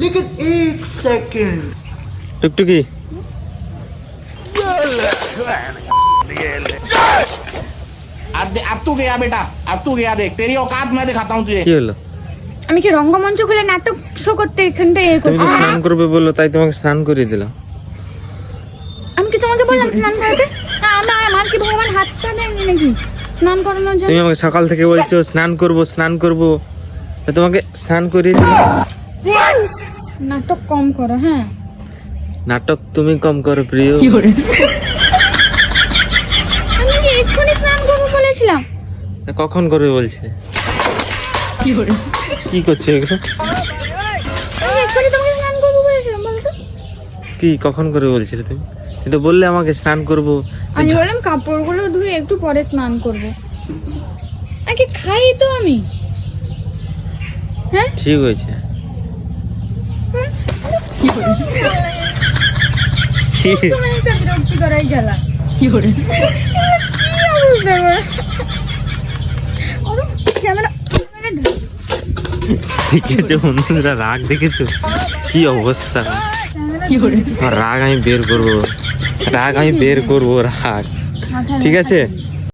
लेकिन एक सेकंड টুকটুকি अब तू गया बेटा, अब तू गया, देख तेरी औकात मैं दिखाता हूँ तुझे। কি হলো? আমি কি রঙ্গমঞ্চ খুলে নাটক শো করতে এখানটা তুমি তো স্নান করবে বললো, তাই তোমাকে স্নান করিয়ে দিলাম। আমি কি তোমাকে বললাম স্নান করতে? না, আমার কি ভগবান হাত পা দেয়নি নাকি স্নান করানোর জন্য? তুমি আমাকে সকাল থেকে বলছো স্নান করব, তা তোমাকে স্নান করিয়ে দিলাম। নাটক কম করো, হ্যাঁ। নাটক তুমি কম করো প্রিয়। আমি কি এক্ষুনি স্নান করবো বলেছিলাম? তা কখন করবে বলছে? কি করছো এগুলো? আমি এক্ষুনি তোমাকে স্নান করবো বলেছিলাম, বলো তো। কি কখন করে বলছিলে তুমি? কিন্তু বললে আমাকে স্নান করব। আমি বললাম কাপড়গুলো ধুয়ে একটু পরে স্নান করবো। আগে খাই তো আমি, হ্যাঁ। ঠিক হয়েছে। তুমি একটা বিরক্তি করাই জ্বালা। কি অবস্থা গো? ক্যামেরা ঠিক আছে বন্ধুরা, রাগ দেখেছো কি অবস্থা? রাগ আমি বের করবো, রাগ। ঠিক আছে।